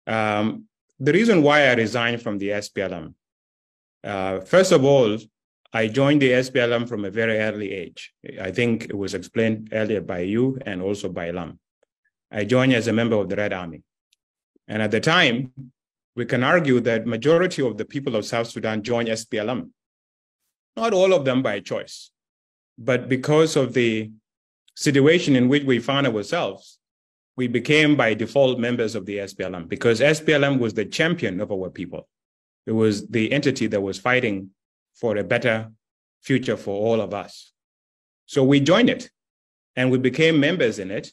The reason why I resigned from the SPLM, first of all, I joined the SPLM from a very early age. I think it was explained earlier by you and also by Lam. I joined as a member of the Red Army. And at the time, we can argue that majority of the people of South Sudan joined SPLM. Not all of them by choice, but because of the situation in which we found ourselves, we became by default members of the SPLM because SPLM was the champion of our people. It was the entity that was fighting for a better future for all of us. So we joined it and we became members in it.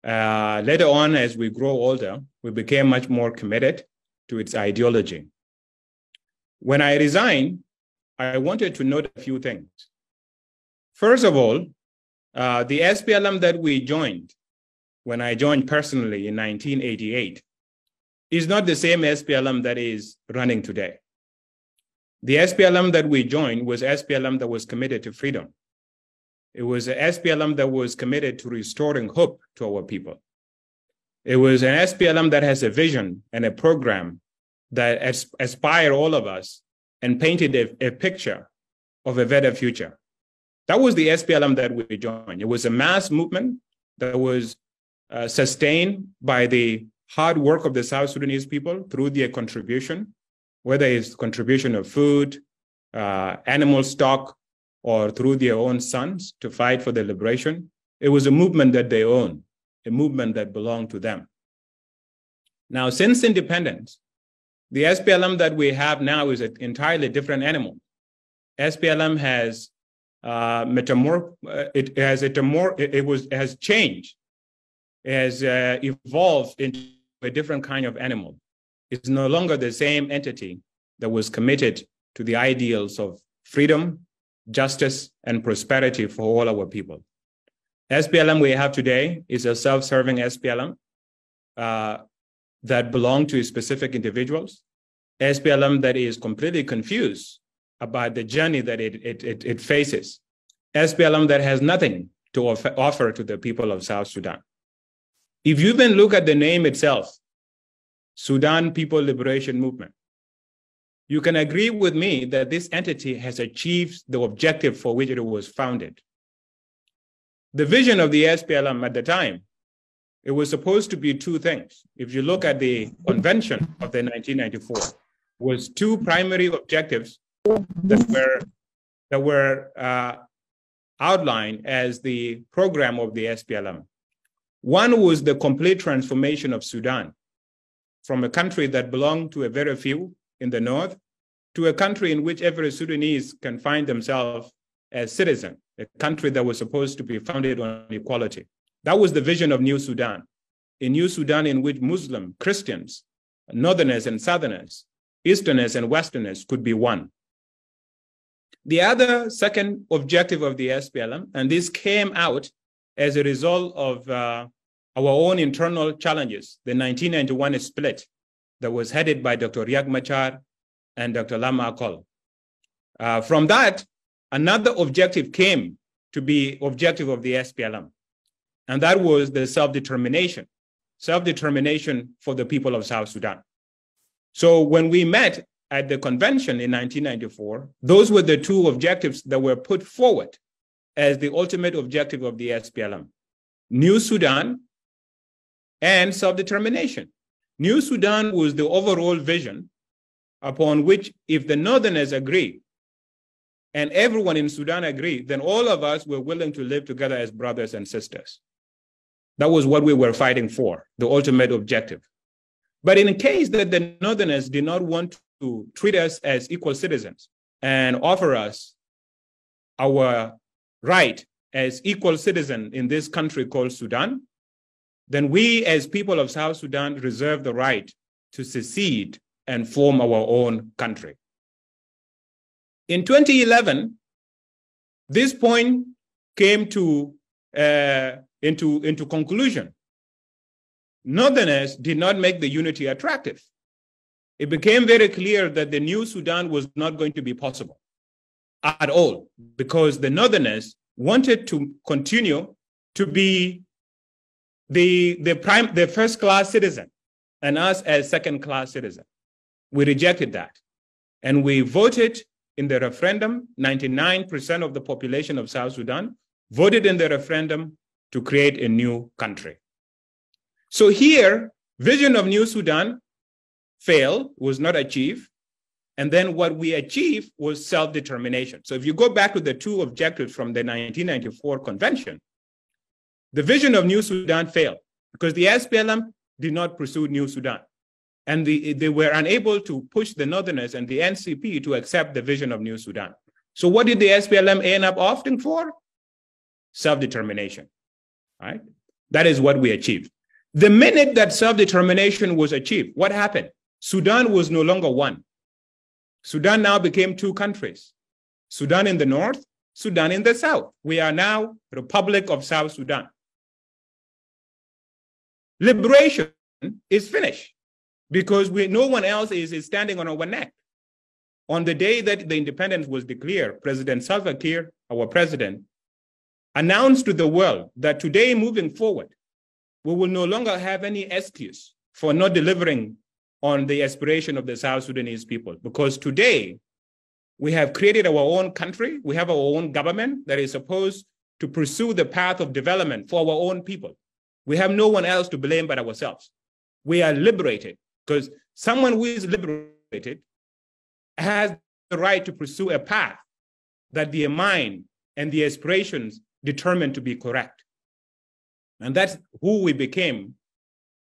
Later on, as we grow older, we became much more committed to its ideology. When I resigned, I wanted to note a few things. First of all, the SPLM that we joined, when I joined personally in 1988, is not the same SPLM that is running today. The SPLM that we joined was SPLM that was committed to freedom. It was an SPLM that was committed to restoring hope to our people. It was an SPLM that has a vision and a program that aspire all of us and painted a picture of a better future. That was the SPLM that we joined. It was a mass movement that was sustained by the hard work of the South Sudanese people through their contribution, whether it's contribution of food, animal stock, or through their own sons to fight for their liberation. It was a movement that they owned, a movement that belonged to them. Now, since independence, the SPLM that we have now is an entirely different animal. SPLM has has changed, it has evolved into a different kind of animal. It's no longer the same entity that was committed to the ideals of freedom, justice, and prosperity for all our people. SPLM we have today is a self-serving SPLM that belong to specific individuals. SPLM that is completely confused about the journey that it faces. SPLM that has nothing to offer to the people of South Sudan. If you then look at the name itself, Sudan People Liberation Movement, you can agree with me that this entity has achieved the objective for which it was founded. The vision of the SPLM at the time, it was supposed to be two things. If you look at the convention of the 1994, was two primary objectives that were outlined as the program of the SPLM. One was the complete transformation of Sudan from a country that belonged to a very few in the north to a country in which every Sudanese can find themselves as citizen, a country that was supposed to be founded on equality. That was the vision of New Sudan, a New Sudan in which Muslim, Christians, Northerners and Southerners, Easterners and Westerners could be one. The other second objective of the SPLM, and this came out as a result of our own internal challenges, the 1991 split that was headed by Dr. Riek Machar and Dr. Lama Akol. From that, another objective came to be objective of the SPLM, and that was the self-determination for the people of South Sudan. So when we met at the convention in 1994, those were the two objectives that were put forward as the ultimate objective of the SPLM. New Sudan and self-determination. New Sudan was the overall vision upon which, if the Northerners agree and everyone in Sudan agree, then all of us were willing to live together as brothers and sisters. That was what we were fighting for, the ultimate objective. But in case that the Northerners did not want to treat us as equal citizens and offer us our right as equal citizen in this country called Sudan, then we as people of South Sudan reserve the right to secede and form our own country. In 2011, this point came to into conclusion. Northerners did not make the unity attractive. It became very clear that the new Sudan was not going to be possible at all, because the Northerners wanted to continue to be the first-class citizen and us as second-class citizens. We rejected that. And we voted in the referendum. 99% of the population of South Sudan voted in the referendum to create a new country. So here, vision of New Sudan failed, was not achieved. And then what we achieved was self-determination. So if you go back to the two objectives from the 1994 convention, the vision of New Sudan failed because the SPLM did not pursue New Sudan. And they were unable to push the Northerners and the NCP to accept the vision of New Sudan. So what did the SPLM end up opting for? Self-determination, right? That is what we achieved. The minute that self-determination was achieved, what happened? Sudan was no longer one. Sudan now became two countries. Sudan in the north, Sudan in the south. We are now Republic of South Sudan. Liberation is finished because no one else is standing on our neck. On the day that the independence was declared, President Salva Kiir, our president, announced to the world that today, moving forward, we will no longer have any excuse for not delivering on the aspiration of the South Sudanese people. Because today, we have created our own country. We have our own government that is supposed to pursue the path of development for our own people. We have no one else to blame but ourselves. We are liberated because someone who is liberated has the right to pursue a path that their mind and the aspirations determined to be correct. And that's who we became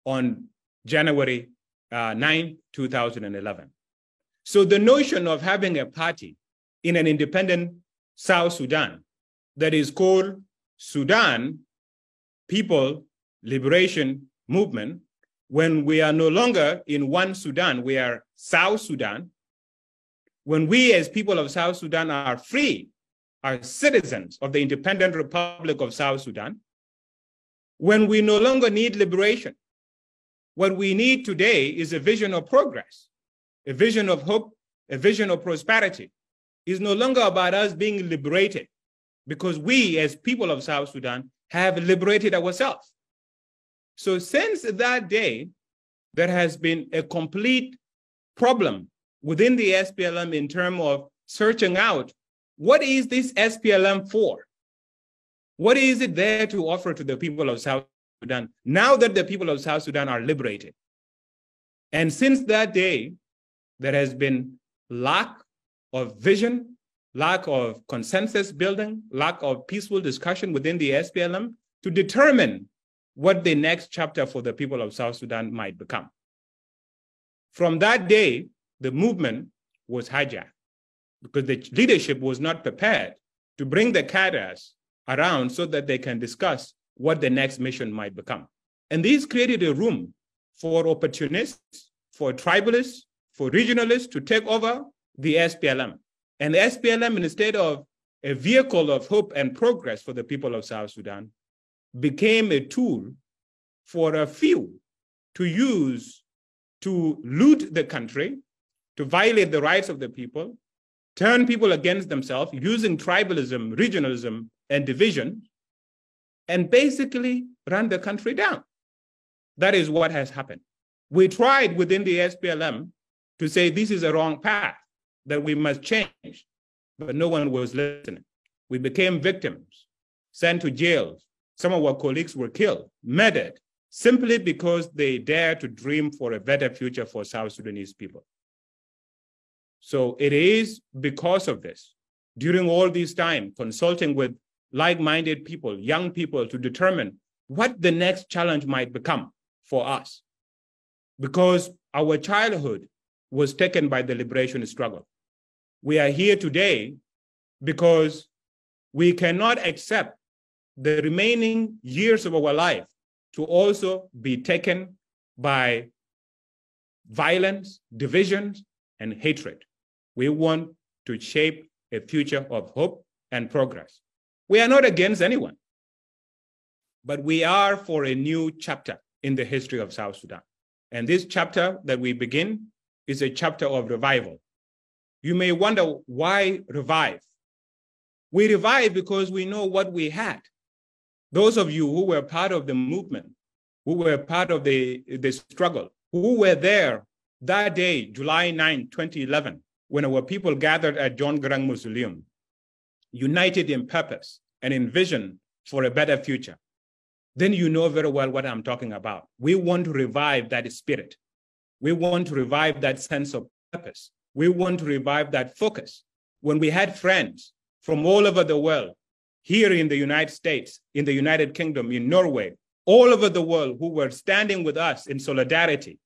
on January 9, 2011. So the notion of having a party in an independent South Sudan that is called Sudan People Liberation Movement, when we are no longer in one Sudan, we are South Sudan. When we as people of South Sudan are free, are citizens of the independent Republic of South Sudan, when we no longer need liberation, what we need today is a vision of progress, a vision of hope, a vision of prosperity. It's no longer about us being liberated because we as people of South Sudan have liberated ourselves. So since that day, there has been a complete problem within the SPLM in terms of searching out what is this SPLM for? What is it there to offer to the people of South Sudan now that the people of South Sudan are liberated? And since that day, there has been lack of vision, lack of consensus building, lack of peaceful discussion within the SPLM to determine what the next chapter for the people of South Sudan might become. From that day, the movement was hijacked because the leadership was not prepared to bring the cadres around so that they can discuss what the next mission might become. And this created a room for opportunists, for tribalists, for regionalists to take over the SPLM. And the SPLM, instead of a vehicle of hope and progress for the people of South Sudan, became a tool for a few to use to loot the country, to violate the rights of the people, turn people against themselves using tribalism, regionalism, and division, and basically run the country down. That is what has happened. We tried within the SPLM to say this is a wrong path, that we must change, but no one was listening. We became victims, sent to jails. Some of our colleagues were killed, murdered, simply because they dared to dream for a better future for South Sudanese people. So it is because of this, during all this time, consulting with like-minded people, young people, to determine what the next challenge might become for us. Because our childhood was taken by the liberation struggle. We are here today because we cannot accept the remaining years of our life to also be taken by violence, divisions, and hatred. We want to shape a future of hope and progress. We are not against anyone, but we are for a new chapter in the history of South Sudan. And this chapter that we begin is a chapter of revival. You may wonder why revive? We revive because we know what we had. Those of you who were part of the movement, who were part of the struggle, who were there that day, July 9, 2011, when our people gathered at John Garang Mausoleum, united in purpose and in vision for a better future, then you know very well what I'm talking about. We want to revive that spirit. We want to revive that sense of purpose. We want to revive that focus. When we had friends from all over the world, here in the United States, in the United Kingdom, in Norway, all over the world, who were standing with us in solidarity,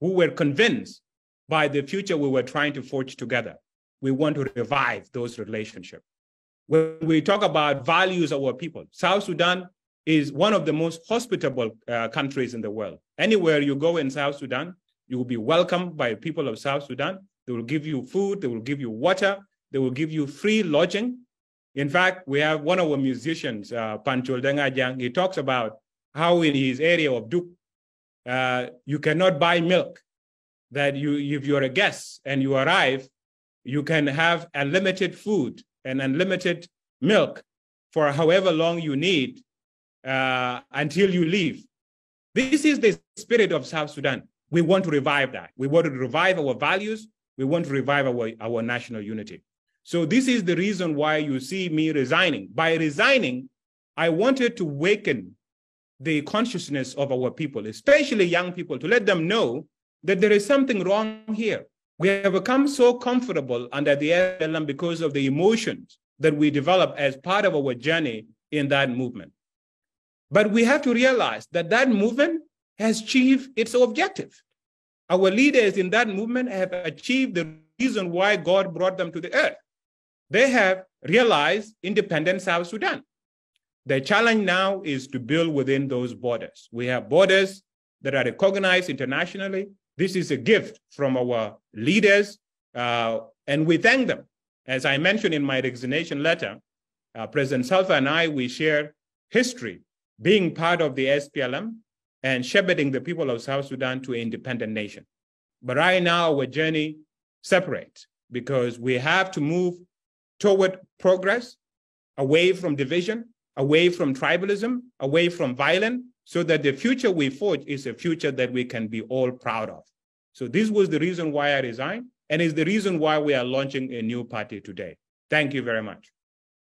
who were convinced by the future we were trying to forge together. We want to revive those relationships. When we talk about values of our people, South Sudan is one of the most hospitable countries in the world. Anywhere you go in South Sudan, you will be welcomed by people of South Sudan. They will give you food, they will give you water, they will give you free lodging. In fact, we have one of our musicians, Panchol Dengajang, he talks about how in his area of Duk, you cannot buy milk, that if you're a guest and you arrive, you can have unlimited food and unlimited milk for however long you need until you leave. This is the spirit of South Sudan. We want to revive that. We want to revive our values. We want to revive our national unity. So this is the reason why you see me resigning. By resigning, I wanted to awaken the consciousness of our people, especially young people, to let them know that there is something wrong here. We have become so comfortable under the SPLM because of the emotions that we develop as part of our journey in that movement. But we have to realize that that movement has achieved its objective. Our leaders in that movement have achieved the reason why God brought them to the earth. They have realized independent South Sudan. The challenge now is to build within those borders. We have borders that are recognized internationally. This is a gift from our leaders, and we thank them. As I mentioned in my resignation letter, President Salva and I, we share history, being part of the SPLM and shepherding the people of South Sudan to an independent nation. But right now, our journey separates because we have to move toward progress, away from division, away from tribalism, away from violence, so that the future we forge is a future that we can be all proud of. So this was the reason why I resigned, and is the reason why we are launching a new party today. Thank you very much.